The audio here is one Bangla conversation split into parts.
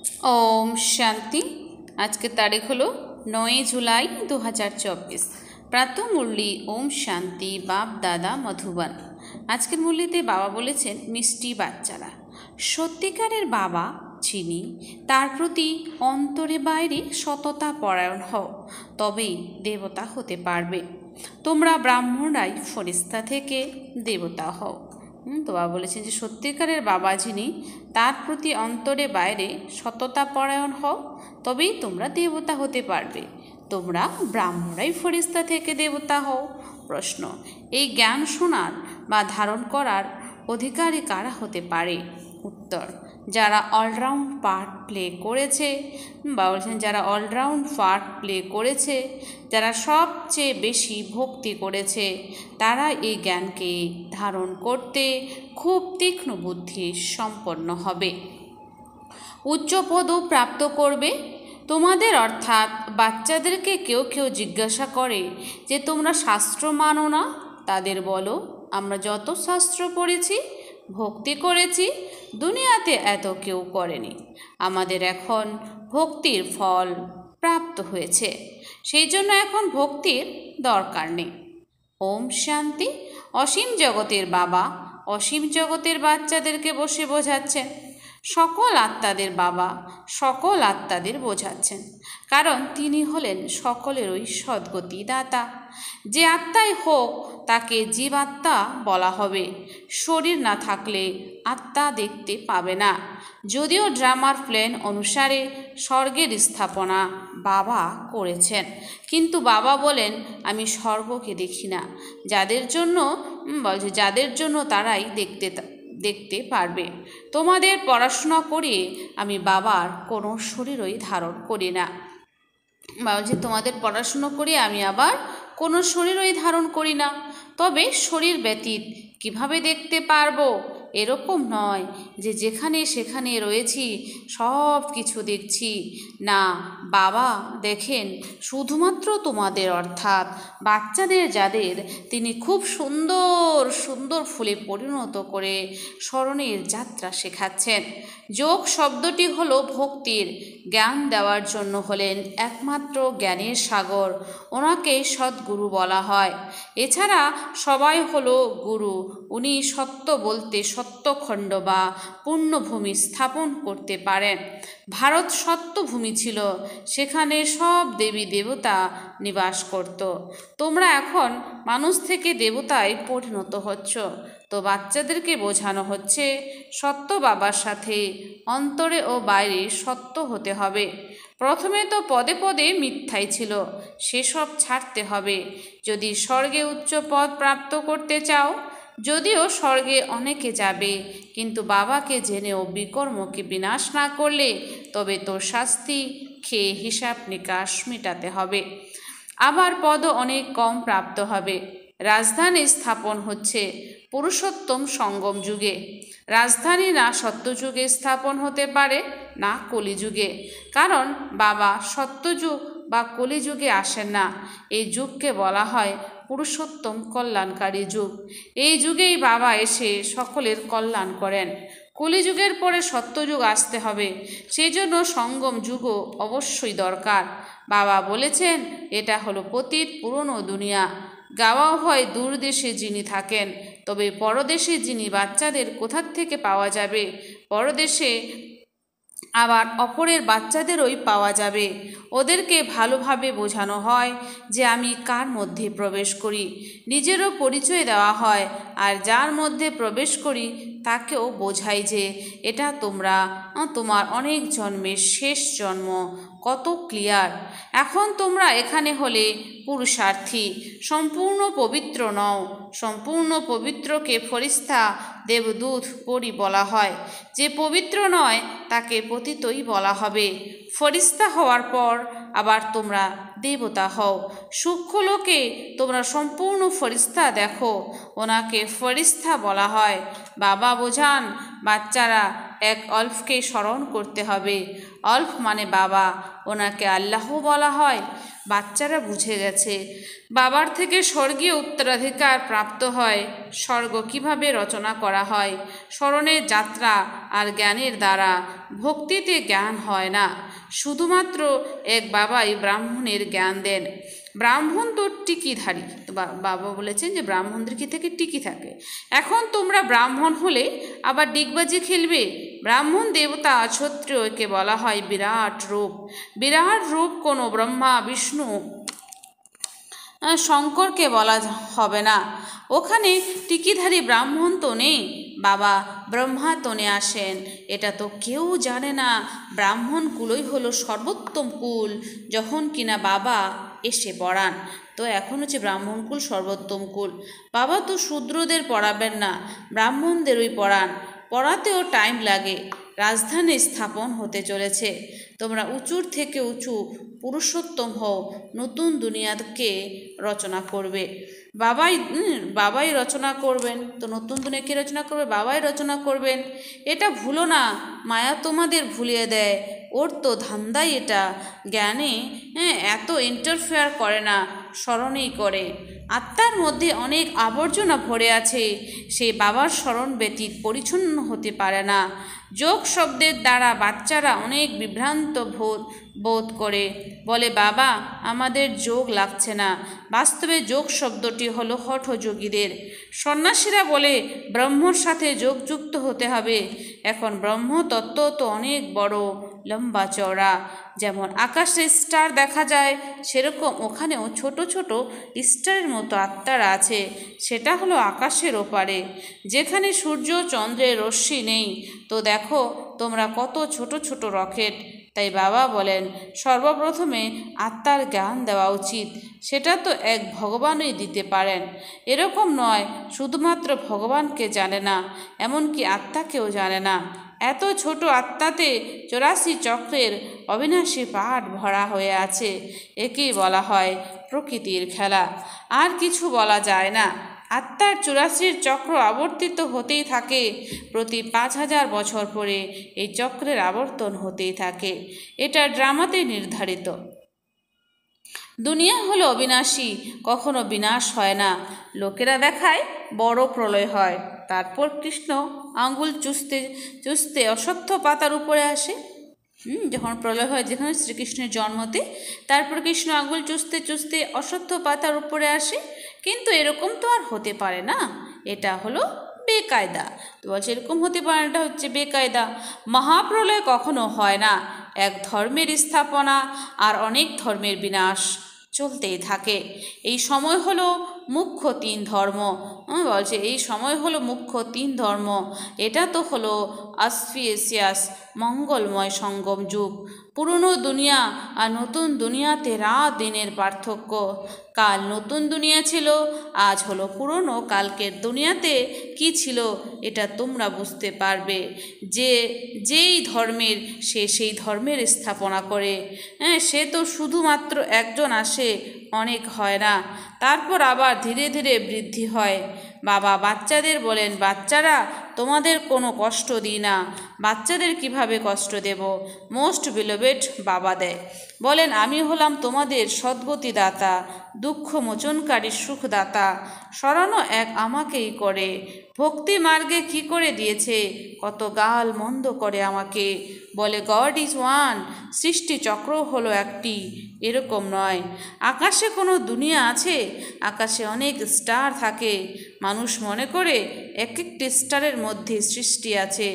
ओम शांति। आज के तारीख हलो 9 जुलाई 2024। प्रातः मुरली ओम शांति बाप दादा मधुबन। आजकेर मुरलीते बाबा बोलेছেন मिष्टि बाच्चारा सत्यिकारेर बाबा যিনি তার প্রতি অন্তরে বাইরে সততা পরায়ণ হও তবেই দেবতা হতে পারবে। তোমরা ব্রাহ্মণরাই ফেরেশতা থেকে দেবতা হও। তো বাবা বলেছেন যে সত্যিকারের বাবা যিনি তার প্রতি অন্তরে বাইরে সততা পরায়ণ হও তবেই তোমরা দেবতা হতে পারবে। তোমরা ব্রাহ্মণরাই ফেরেশতা থেকে দেবতা হও। প্রশ্ন, এই জ্ঞান শোনার বা ধারণ করার অধিকারী কারা হতে পারে? উত্তর, যারা অলরাউন্ড পার্ট প্লে করেছে বা বলছেন যারা অলরাউন্ড পার্ট প্লে করেছে, যারা সবচেয়ে বেশি ভক্তি করেছে, তারা এই জ্ঞানকে ধারণ করতে খুব তীক্ষ্ণ বুদ্ধি সম্পন্ন হবে, উচ্চ পদও প্রাপ্ত করবে। তোমাদের অর্থাৎ বাচ্চাদেরকে কেউ কেউ জিজ্ঞাসা করে যে তোমরা শাস্ত্র মানো না? তাদের বলো, আমরা যত শাস্ত্র পড়েছি, ভক্তি করেছি, দুনিয়াতে এত কেউ করেনি। আমাদের এখন ভক্তির ফল প্রাপ্ত হয়েছে, সেই জন্য এখন ভক্তির দরকার নেই। ওম শান্তি। অসীম জগতের বাবা অসীম জগতের বাচ্চাদেরকে বসে বোঝাচ্ছেন। সকল আত্মাদের বাবা সকল আত্মাদের বোঝাচ্ছেন, কারণ তিনি হলেন সকলেরই সদ্গতি দাতা। যে আত্মাই হোক তাকে জীবাত্মা বলা হবে। শরীর না থাকলে আত্মা দেখতে পাবে না। যদিও ড্রামার প্ল্যান অনুসারে স্বর্গের স্থাপনা বাবা করেছেন, কিন্তু বাবা বলেন আমি স্বর্গকে দেখি না। যাদের জন্য তারাই দেখতে পারবে। তোমাদের পড়াশোনা করিয়ে আমি বাবার কোনো শরীরই ধারণ করি না। বলছে তোমাদের পড়াশুনো করিয়ে আমি আবার কোনো শরীরই ধারণ করি না। তবে শরীর ব্যতীত কিভাবে দেখতে পারবো? এরকম নয় যে যেখানে সেখানে রয়েছি সব কিছু দেখছি না। বাবা দেখেন শুধুমাত্র তোমাদের অর্থাৎ বাচ্চাদের, যাদের তিনি খুব সুন্দর সুন্দর ফুলে পরিণত করে স্মরণের যাত্রা শেখাচ্ছেন। যোগ শব্দটি হলো ভক্তির জ্ঞান দেওয়ার জন্য হলেন একমাত্র জ্ঞানের সাগর, ওনাকে সদ্গুরু বলা হয়। এছাড়া সবাই হলো গুরু। উনি সত্য বলতে সত্যখণ্ড বা পূর্ণভূমি স্থাপন করতে পারেন। ভারত সত্যভূমি ছিল, সেখানে সব দেবী দেবতা নিবাস করত। তোমরা এখন মানুষ থেকে দেবতায় পরিণত হচ্ছ। তো বাচ্চাদেরকে বোঝানো হচ্ছে সত্য বাবার সাথে অন্তরে ও বাইরে সত্য হতে হবে। প্রথমে তো পদে পদে মিথ্যাই ছিল, সেসব ছাড়তে হবে যদি স্বর্গে উচ্চ পদ প্রাপ্ত করতে চাও। যদিও স্বর্গে অনেকে যাবে, কিন্তু বাবাকে জেনেও বিকর্মকে বিনাশ না করলে তবে তোর শাস্তি খেয়ে হিসাব নিকাশ মেটাতে হবে। আবার পদও অনেক কম প্রাপ্ত হবে। রাজধানী স্থাপন হচ্ছে পুরুষোত্তম সঙ্গম যুগে। রাজধানী না সত্যযুগে স্থাপন হতে পারে না কলিযুগে, কারণ বাবা সত্যযুগ বা কলিযুগে আসেন না। এই যুগকে বলা হয় পুরুষোত্তম কল্যাণকারী যুগ। এই যুগেই বাবা এসে সকলের কল্যাণ করেন। কলিযুগের পরে সত্যযুগ আসতে হবে, সেই জন্য সঙ্গম যুগও অবশ্যই দরকার। বাবা বলেছেন এটা হলো পতিত পুরনো দুনিয়া। গাওয়াও হয় দূর দেশে যিনি থাকেন, তবে পরদেশে যিনি বাচ্চাদের কোথার থেকে পাওয়া যাবে? পরদেশে আবার অপরের বাচ্চাদেরই পাওয়া যাবে। ওদেরকে ভালোভাবে বোঝানো হয় যে আমি কার মধ্যে প্রবেশ করি, নিজেরও পরিচয় দেওয়া হয়, আর যার মধ্যে প্রবেশ করি তাকেও বোঝাই যে এটা তোমার অনেক জন্মের শেষ জন্ম। কত ক্লিয়ার! এখন তোমরা এখানে হলে পুরুষার্থী, সম্পূর্ণ পবিত্র নও। সম্পূর্ণ পবিত্রকে ফেরেশতা দেবদূত পরি বলা হয়। যে পবিত্র নয় তাকে পতিতই বলা হবে। ফেরেশতা হওয়ার পর আবার তোমরা দেবতা হও। সূক্ষ্মলোকে তোমরা সম্পূর্ণ ফেরেশতা দেখো, ওনাকে ফেরেশতা বলা হয়। বাবা বোঝান বাচ্চারা এক অল্পকে স্মরণ করতে হবে। অল্প মানে বাবা, ওনাকে আল্লাহ বলা হয়। বাচ্চারা বুঝে গেছে বাবার থেকে স্বর্গীয় উত্তরাধিকার প্রাপ্ত হয়। স্বর্গ কিভাবে রচনা করা হয়? স্মরণের যাত্রা আর জ্ঞানের দ্বারা ভক্তিতে জ্ঞান হয় না। শুধুমাত্র এক বাবাই ব্রাহ্মণের জ্ঞান দেন। ব্রাহ্মণ তো টিকিধারী। তো বাবা বলেছেন যে ব্রাহ্মণদের কি থেকে টিকি থাকে। এখন তোমরা ব্রাহ্মণ হলে আবার ডিগবাজি খেলবে। ব্রাহ্মণ দেবতা ক্ষত্রিয়কে বলা হয় বিরাট রূপ। বিরাট রূপ কোনো ব্রহ্মা বিষ্ণু শঙ্করকে বলা হবে না। ওখানে টিকিধারী ব্রাহ্মণ তো নেই, বাবা ব্রহ্মা তনে আসেন। এটা তো কেউ জানে না। ব্রাহ্মণ কুলই হলো সর্বোত্তম কুল, যখন কিনা বাবা এসে পড়ান। তো এখন হচ্ছে ব্রাহ্মণ কুল সর্বোত্তম কুল। বাবা তো শূদ্রদের পড়াবেন না, ব্রাহ্মণদেরই পড়ান। পড়াতেও টাইম লাগে। রাজধানী স্থাপন হতে চলেছে। তোমরা উঁচুর থেকে উঁচু পুরুষোত্তম হও, নতুন দুনিয়াকে রচনা করবে। বাবাই রচনা করবেন। তো নতুন দুনিয়া কে রচনা করবে? বাবাই রচনা করবেন। এটা ভুলো না। মায়া তোমাদের ভুলিয়ে দেয়। ওর তো ধান্দাই এটা। জ্ঞানে এত ইন্টারফেয়ার করে না, স্মরণেই করে। আত্মার মধ্যে অনেক আবর্জনা ভরে আছে, সেই বাবার স্মরণ ব্যতীত পরিচ্ছন্ন হতে পারে না। যোগ শব্দের দ্বারা বাচ্চারা অনেক বিভ্রান্ত বোধ করে, বলে বাবা আমাদের যোগ লাগছে না। বাস্তবে যোগ শব্দটি হলো হঠযোগীদের। সন্ন্যাসীরা বলে ব্রহ্মর সাথে যোগযুক্ত হতে হবে। এখন ব্রহ্ম তত্ত্ব তো অনেক বড়, লম্বা চওড়া। যেমন আকাশে স্টার দেখা যায়, সেরকম ওখানেও ছোট ছোট স্টারের মতো আত্মারা আছে। সেটা হলো আকাশের ওপারে, যেখানে সূর্য চন্দ্রের রশ্মি নেই। তো দেখো তোমরা কত ছোট ছোট রকেট। তাই বাবা বলেন সর্বপ্রথমে আত্মার জ্ঞান দেওয়া উচিত। সেটা তো এক ভগবানই দিতে পারেন। এরকম নয় শুধুমাত্র ভগবানকে জানে না, এমনকি আত্মাকেও জানে না। এত ছোট আত্মাতে 84 চক্রের অবিনাশী পাঠ ভরা হয়ে আছে। একেই বলা হয় প্রকৃতির খেলা, আর কিছু বলা যায় না। আত্মার 84 চক্র আবর্তিত হতেই থাকে। প্রতি 5000 বছর পরে এই চক্রের আবর্তন হতেই থাকে। এটা ড্রামাতে নির্ধারিত। দুনিয়া হলো অবিনাশী, কখনো বিনাশ হয় না। লোকেরা দেখায় বড় প্রলয় হয়, তারপর কৃষ্ণ আঙ্গুল চুষতে চুষতে অশ্বত্থ পাতার উপরে আসে। যখন প্রলয় হয়, যেখানে শ্রীকৃষ্ণের জন্মতে, তারপর কৃষ্ণ আঙ্গুল চুষতে চুষতে অশ্বত্থ পাতার উপরে আসে। কিন্তু এরকম তো আর হতে পারে না, এটা হলো বেকায়দা। তো বলছে এরকম হতে পারে না, এটা হচ্ছে বেকায়দা। মহাপ্রলয় কখনো হয় না। এক ধর্মের স্থাপনা আর অনেক ধর্মের বিনাশ চলতেই থাকে। এই সময় হলো মুখ্য 3 ধর্ম। বলছে এই সময় হলো মুখ্য 3 ধর্ম। এটা তো হলো অসপিসিয়াস মঙ্গলময় সঙ্গম যুগ। পুরনো দুনিয়া আর নতুন দুনিয়াতে রাত দিনের পার্থক্য। কাল নতুন দুনিয়া ছিল, আজ হলো পুরনো। কালকের দুনিয়াতে কি ছিল এটা তোমরা বুঝতে পারবে। যেই ধর্মের সেই ধর্মের স্থাপনা করে। সে তো শুধুমাত্র একজন আসে, অনেক হয় না। তারপর আবার ধীরে ধীরে বৃদ্ধি হয়। বাবা বাচ্চাদের বলেন, বাচ্চারা তোমাদের কোনো কষ্ট দিই না। বাচ্চাদের কিভাবে কষ্ট দেব? মোস্ট বিলোভেড বাবা দেয়। বলেন আমি হলাম তোমাদের সদ্গতিদাতা, দুঃখ মোচনকারী সুখদাতা। স্মরণও এক আমাকেই করে। ভক্তি মার্গে কি করে দিয়েছে, কত গাল মন্দ করে আমাকে। বলে গড ইজ ওয়ান, সৃষ্টি চক্র হলো একটি। এরকম নয়। আকাশে কোনো দুনিয়া আছে? আকাশে অনেক স্টার থাকে। মানুষ মনে করে এক একটি স্টারের মধ্যে সৃষ্টি আছে,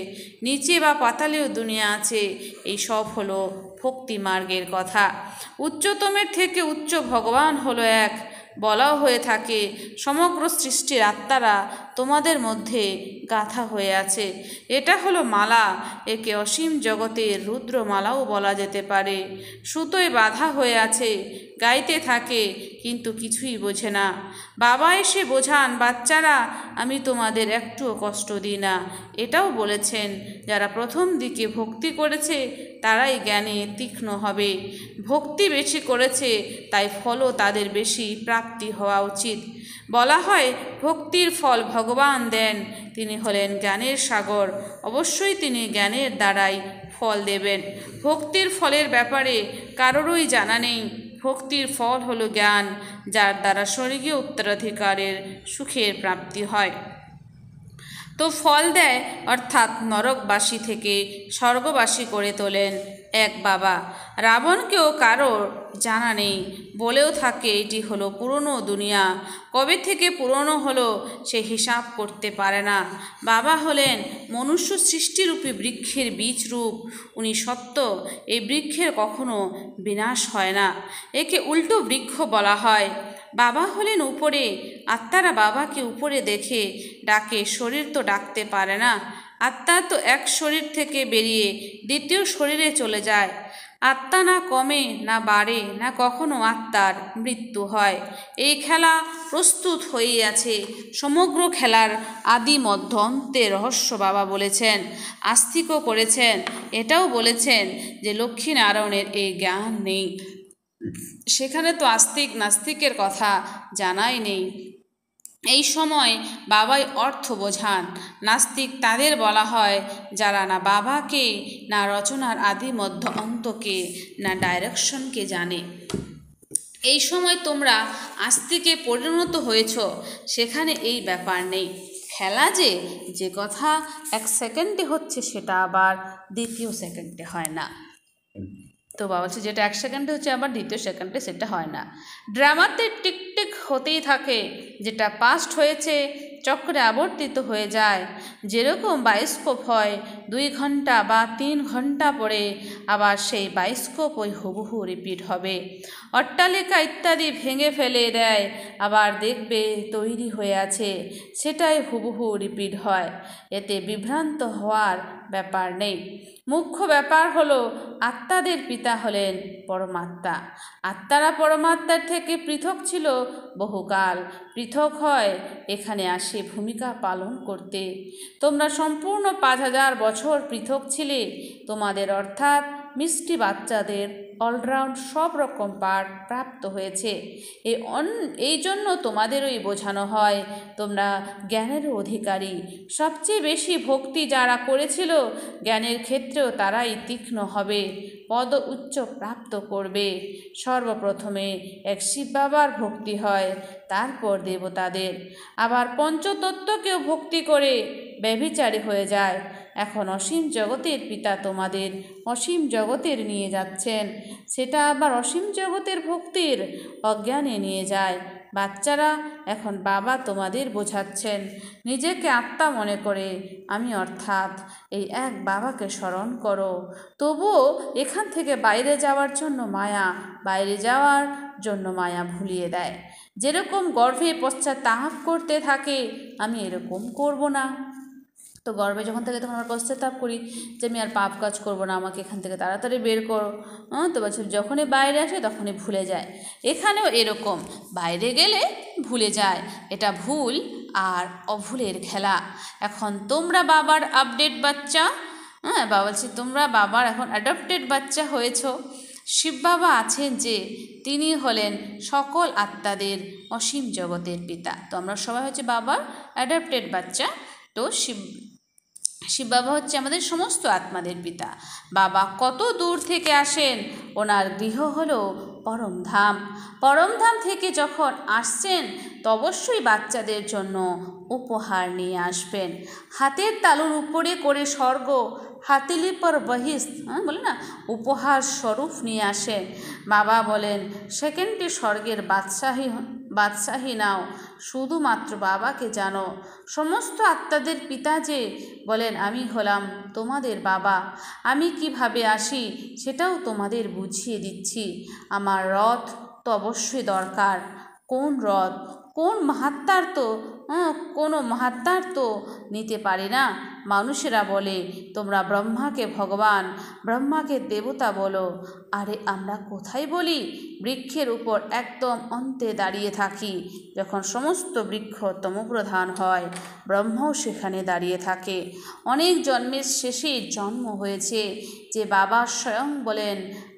নিচে বা পাতালেও দুনিয়া আছে। এই সব হলো ভক্তি মার্গের কথা। উচ্চতমের থেকে উচ্চ ভগবান হলো এক। বলাও হয়ে থাকে সমগ্র সৃষ্টির আত্মারা তোমাদের মধ্যে গাঁথা হয়ে আছে। এটা হলো মালা। একে অসীম জগতের রুদ্রমালাও বলা যেতে পারে। সুতোয় বাঁধা হয়ে আছে, গাইতে থাকে কিন্তু কিছুই বোঝে না। বাবা এসে বোঝান, বাচ্চারা আমি তোমাদের একটুও কষ্ট দিই না। এটাও বলেছেন যারা প্রথম দিকে ভক্তি করেছে তারাই জ্ঞানে তীক্ষ্ণ হবে। ভক্তি বেশি করেছে তাই ফলও তাদের বেশি প্রাপ্তি হওয়া উচিত। বলা হয় ভক্তির ফল ভগবান দেন। তিনি হলেন জ্ঞানের সাগর। অবশ্যই তিনি জ্ঞানের দ্বারাই ফল দেবেন। ভক্তির ফলের ব্যাপারে কারোরই জানা নেই। ভক্তির ফল হলো জ্ঞান, যার দ্বারা স্বর্গীয় উত্তরাধিকারের সুখের প্রাপ্তি হয়। তো ফল দেয়, অর্থাৎ নরকবাসী থেকে স্বর্গবাসী করে তোলেন এক বাবা। রাবণকেও কারোর জানা নেই, বলেও থাকে এটি হলো পুরনো দুনিয়া, কবে থেকে পুরনো হলো সে হিসাব করতে পারে না। বাবা হলেন মনুষ্য সৃষ্টিরূপী বৃক্ষের বীজ রূপ, উনি সত্য। এই বৃক্ষের কখনো বিনাশ হয় না, একে উল্টো বৃক্ষ বলা হয়। বাবা হলেন উপরে, আত্মারা বাবাকে উপরে দেখে ডাকে, শরীর তো ডাকতে পারে না। আত্মা তো এক শরীর থেকে বেরিয়ে দ্বিতীয় শরীরে চলে যায়। আত্মা না কমে না বাড়ে, না কখনো আত্মার মৃত্যু হয়। এই খেলা প্রস্তুত হয়েই আছে। সমগ্র খেলার আদি মধ্য অন্তের রহস্য বাবা বলেছেন, আস্তিকও করেছেন। এটাও বলেছেন যে লক্ষ্মীনারায়ণের এই জ্ঞান নেই। সেখানে তো আস্তিক নাস্তিকের কথা জানাই নেই। এই সময় বাবাই অর্থ বোঝান। নাস্তিক তাদের বলা হয় যারা না বাবাকে, না রচনার আদি মধ্য অন্তকে, না ডাইরেকশনকে জানে। এই সময় তোমরা আস্তিকে পরিণত হয়েছ, সেখানে এই ব্যাপার নেই। খেলা যে কথা এক সেকেন্ডে হচ্ছে সেটা আবার দ্বিতীয় সেকেন্ডে হয় না। তো বাবা বলছে যেটা এক সেকেন্ডে হচ্ছে আবার দ্বিতীয় সেকেন্ডে সেটা হয় না। ড্রামাতে টিকটিক হতেই থাকে, যেটা পাস্ট হয়েছে চক্রে আবর্তিত হয়ে যায়। যেরকম বায়োস্কোপ হয় 2 ঘন্টা বা 3 ঘন্টা পরে, আবার সেই বায়োস্কোপ ওই হুবহু রিপিট হবে। অট্টালিকা ইত্যাদি ভেঙে ফেলে দেয়, আবার দেখবে তৈরি হয়ে আছে, সেটাই হুবহু রিপিট হয়। এতে বিভ্রান্ত হওয়ার ব্যাপার নেই। মুখ্য ব্যাপার হলো আত্মাদের পিতা হলেন পরমাত্মা। আত্মারা পরমাত্মার থেকে পৃথক ছিল বহুকাল, পৃথক হয় এখানে আসে ভূমিকা পালন করতে। তোমরা সম্পূর্ণ 5000 বছর পৃথক ছিলে। তোমাদের অর্থাৎ মিষ্টি বাচ্চাদের অলরাউন্ড সব রকম পাঠ প্রাপ্ত হয়েছে। এই জন্য তোমাদেরই বোঝানো হয় তোমরা জ্ঞানের অধিকারী। সবচেয়ে বেশি ভক্তি যারা করেছিল জ্ঞানের ক্ষেত্রেও তারাই তীক্ষ্ণ হবে, পদ উচ্চ প্রাপ্ত করবে। সর্বপ্রথমে এক শিব বাবার ভক্তি হয়, তারপর দেবতাদের। আবার পঞ্চতত্ত্বকেও ভক্তি করে ব্যভিচারী হয়ে যায়। এখন অসীম জগতের পিতা তোমাদের অসীম জগতের নিয়ে যাচ্ছেন, সেটা আবার অসীম জগতের ভক্তির অজ্ঞানে নিয়ে যায়। বাচ্চারা এখন বাবা তোমাদের বোঝাচ্ছেন, নিজেকে আত্মা মনে করে আমি অর্থাৎ এই এক বাবাকে স্মরণ করো। তবুও এখান থেকে বাইরে যাওয়ার জন্য মায়া ভুলিয়ে দেয়। যেরকম গর্ভে পশ্চাত্তাপ করতে থাকে আমি এরকম করব না, তো গর্ভে যখন থেকে তখন আমরা পশ্চাত্তাপ করি যে আমি আর পাপ কাজ করব না, আমাকে এখান থেকে তাড়াতাড়ি বের করো। তো বলছে যখনই বাইরে আসে তখনই ভুলে যায়। এখানেও এরকম, বাইরে গেলে ভুলে যায়। এটা ভুল আর অভুলের খেলা। এখন তোমরা বাবার আপডেট বাচ্চা, বাবা বলছে তোমরা বাবার এখন অ্যাডপ্টেড বাচ্চা হয়েছ। শিব বাবা আছেন যে তিনি হলেন সকল আত্মাদের অসীম জগতের পিতা। তো আমরা সবাই হচ্ছে বাবার অ্যাডপ্টেড বাচ্চা। তো শিব বাবা হচ্ছে আমাদের সমস্ত আত্মাদের পিতা। বাবা কত দূর থেকে আসেন, ওনার গৃহ হলো পরমধাম। পরমধাম থেকে যখন আসছেন তো অবশ্যই বাচ্চাদের জন্য উপহার নিয়ে আসবেন। হাতের তালুর উপরে করে স্বর্গ, হাতিলি পর বহিস বলে না, উপহার স্বরূপ নিয়ে আসেন। বাবা বলেন সেকেন্ডে স্বর্গের বাদশাহী নাও, শুধুমাত্র বাবাকে জানো। সমস্ত আত্মাদের পিতা যে বলেন আমি হলাম তোমাদের বাবা, আমি কিভাবে আসি সেটাও তোমাদের বুঝিয়ে দিচ্ছি। আমার রথ তো অবশ্যই দরকার। কোন রথ, কোন মাহাত্মার তো কোনো মাহাত্মার তো নিতে পারি না। মানুষেরা বলে তোমরা ব্রহ্মাকে ভগবান, ব্রহ্মাকে দেবতা বলো। আরে আমরা কোথায় বলি? বৃক্ষের উপর একদম অন্তে দাঁড়িয়ে থাকি। যখন সমস্ত বৃক্ষ তমপ্রধান হয় ব্রহ্মও সেখানে দাঁড়িয়ে থাকে। অনেক জন্মের শেষে জন্ম হয়েছে যে বাবা স্বয়ং বলেন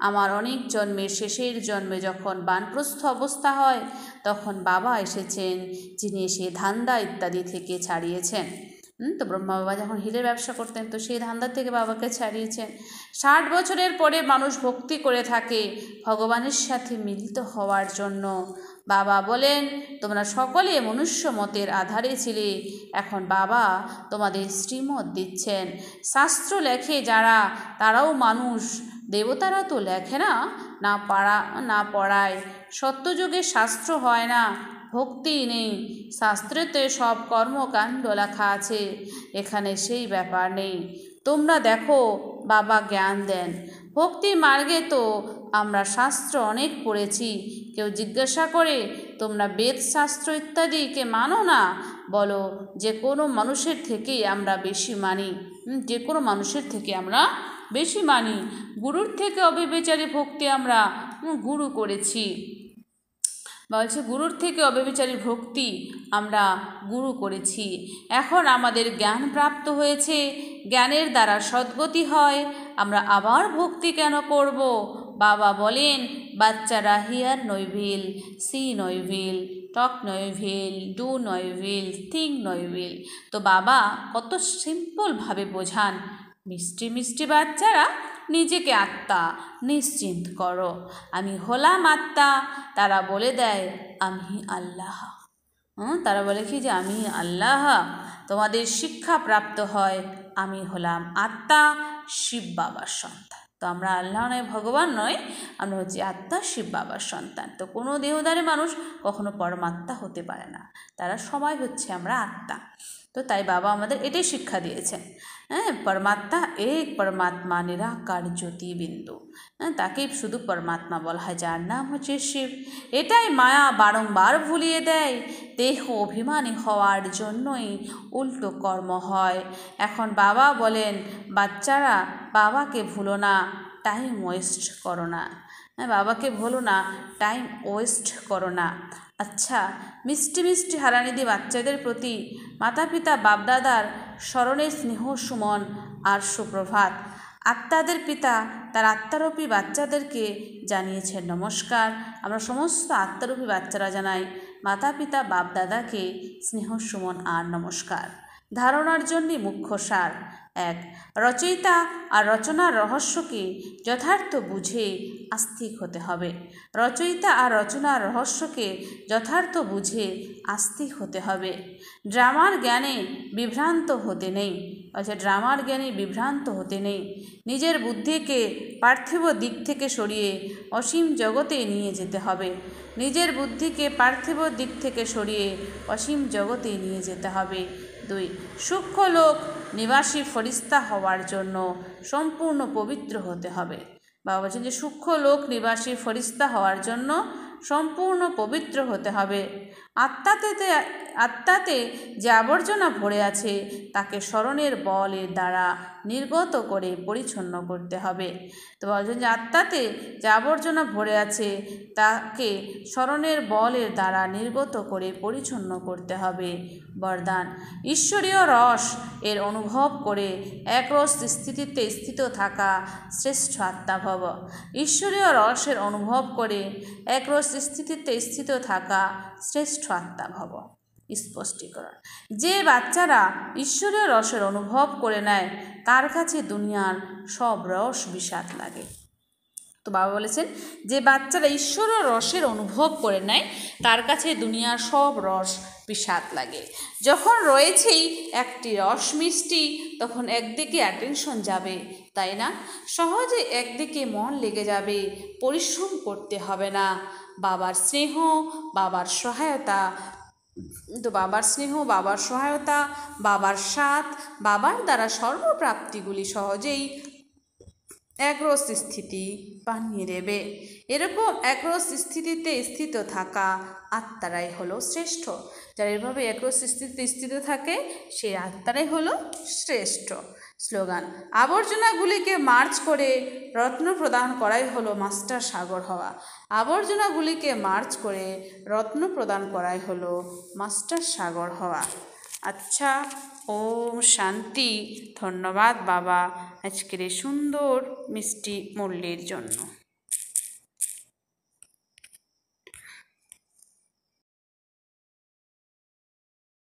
আমার অনেক জন্মের শেষের জন্মে যখন বানপ্রস্থ অবস্থা হয় তখন বাবা এসেছেন, যিনি সে ধান্দা ইত্যাদি থেকে ছাড়িয়েছেন। তো ব্রহ্মা বাবা যখন হিলের ব্যবসা করতেন তো সেই ধান্দা থেকে বাবাকে ছাড়িয়েছেন। 60 বছরের পরে মানুষ ভক্তি করে থাকে ভগবানের সাথে মিলিত হওয়ার জন্য। বাবা বলেন, তোমরা সকলে মনুষ্য মতের আধারে ছিলে, এখন বাবা তোমাদের শ্রীমত দিচ্ছেন। শাস্ত্র লেখে যারা, তারাও মানুষ, দেবতারা তো লেখে না, না পড়ায়। সত্যযুগে শাস্ত্র হয় না, ভক্তি নেই। শাস্ত্রেতে সব কর্মকাণ্ড লেখা আছে, এখানে সেই ব্যাপার নেই। তোমরা দেখো, বাবা জ্ঞান দেন। ভক্তি মার্গে তো আমরা শাস্ত্র অনেক পড়েছি। কেউ জিজ্ঞাসা করে, তোমরা বেদ শাস্ত্র ইত্যাদিকে মানো না? বলো, যে কোনো মানুষের থেকেই আমরা বেশি মানি, যে কোনো মানুষের থেকে আমরা বেশি মানি। গুরুর থেকে অবিবেচারী ভক্তি আমরা গুরু করেছি। বলছে, গুরুর থেকে অবিবেচারী ভক্তি আমরা গুরু করেছি। এখন আমাদের জ্ঞান প্রাপ্ত হয়েছে, জ্ঞানের দ্বারা সদ্গতি হয়, আমরা আবার ভক্তি কেন করব? বাবা বলেন, বাচ্চারা hear no evil, see no evil, talk no evil, do no evil, think no evil. তো বাবা কত সিম্পলভাবে বোঝান। মিষ্টি মিষ্টি বাচ্চারা, নিজেকে আত্মা নিশ্চিন্ত করো, আমি হলাম আত্মা। তারা বলে দেয়, আমি আল্লাহ। তারা বলে কি যে আমি আল্লাহ। তোমাদের শিক্ষা প্রাপ্ত হয়, আমি হলাম আত্মা, শিব বাবার সন্তান। তো আমরা আল্লাহ নয়, ভগবান নয়, আমরা হচ্ছি আত্মা, শিব বাবার সন্তান। তো কোনো দেহধারী মানুষ কখনো পরমাত্মা হতে পারে না, তারা সবাই হচ্ছে আমরা আত্মা। তো তাই বাবা আমাদের এটাই শিক্ষা দিয়েছেন। পরমাত্মা এক, পরমাত্মা নিরাকার জ্যোতি বিন্দু, তাকেই শুধু পরমাত্মা বলা হয়, যার নাম হচ্ছে শিব। এটাই মায়া বারংবার ভুলিয়ে দেয়। দেহ অভিমানী হওয়ার জন্যই উল্টো কর্ম হয়। এখন বাবা বলেন, বাচ্চারা বাবাকে ভুলো না, টাইম ওয়েস্ট করো না। বাবাকে ভুলো না, টাইম ওয়েস্ট করো না। আচ্ছা, মিষ্টি মিষ্টি হারানিধি বাচ্চাদের প্রতি মাতা পিতা বাপদাদার স্মরণে স্নেহ সুমন আর সুপ্রভাত। আত্মাদের পিতা তার আত্মারূপী বাচ্চাদেরকে জানিয়েছেন নমস্কার। আমরা সমস্ত আত্মারূপী বাচ্চারা জানাই মাতা পিতা বাপদাদাকে স্নেহ সুমন আর নমস্কার। ধারণার জন্যে মুখ্য সার। 1. রচয়িতা আর রচনার রহস্যকে যথার্থ বুঝে আস্তিক হতে হবে। রচয়িতা আর রচনার রহস্যকে যথার্থ বুঝে আস্তিক হতে হবে। ড্রামার জ্ঞানে বিভ্রান্ত হতে নেই। ড্রামার জ্ঞানে বিভ্রান্ত হতে নেই। নিজের বুদ্ধিকে পার্থিব দিক থেকে সরিয়ে অসীম জগতে নিয়ে যেতে হবে। নিজের বুদ্ধিকে পার্থিব দিক থেকে সরিয়ে অসীম জগতে নিয়ে যেতে হবে। 2. সূক্ষ্ম লোক নিবাসী ফরিস্তা হওয়ার জন্য সম্পূর্ণ পবিত্র হতে হবে। বাবা বলছেন যে সূক্ষ্ম লোক নিবাসী ফরিস্তা হওয়ার জন্য সম্পূর্ণ পবিত্র হতে হবে। আত্মাতে যে আবর্জনা ভরে আছে তাকে স্মরণের বলের দ্বারা নির্গত করে পরিচ্ছন্ন করতে হবে। তো বলছেন যে আত্মাতে যে আবর্জনা ভরে আছে তাকে স্মরণের বলের দ্বারা নির্গত করে পরিচ্ছন্ন করতে হবে। বরদান, ঈশ্বরীয় রস এর অনুভব করে একরস স্থিতিতে স্থিত থাকা শ্রেষ্ঠ আত্মা ভব। ঈশ্বরীয় রসের অনুভব করে একরস স্থিতিতে স্থিত থাকা শ্রেষ্ঠ আত্মা ভব। স্পষ্টীকরণ, যে বাচ্চারা ঈশ্বরীয় রসের অনুভব করে নেয় তার কাছে দুনিয়ার সব রস বিষাদ লাগে। তো বাবা বলেছেন যে বাচ্চারা ঈশ্বরীয় রসের অনুভব করে নেয় তার কাছে দুনিয়ার সব রস বিষাদ লাগে। যখন রয়েছেই একটি রস মিষ্টি, তখন একদিকে অ্যাটেনশন যাবে, তাই না? সহজে একদিকে মন লেগে যাবে, পরিশ্রম করতে হবে না। বাবার স্নেহ, বাবার সহায়তা, বাবার সাথ, বাবার দ্বারা সর্বপ্রাপ্তিগুলি সহজেই একরস স্থিতি বানিয়ে দেবে। এরকম একরস স্থিতিতে স্থিত থাকা আত্মারাই হলো শ্রেষ্ঠ। যারা এভাবে একরস স্থিতিতে স্থিত থাকে সেই আত্মারাই হলো শ্রেষ্ঠ। স্লোগান, আবর্জনাগুলিকে মার্চ করে রত্ন প্রদান করাই হলো মাস্টার সাগর হওয়া। আবর্জনাগুলিকে মার্চ করে রত্ন প্রদান করাই হলো মাস্টার সাগর হওয়া। আচ্ছা, ওম শান্তি। ধন্যবাদ বাবা আজকের এই সুন্দর মিষ্টি মূল্যের জন্য।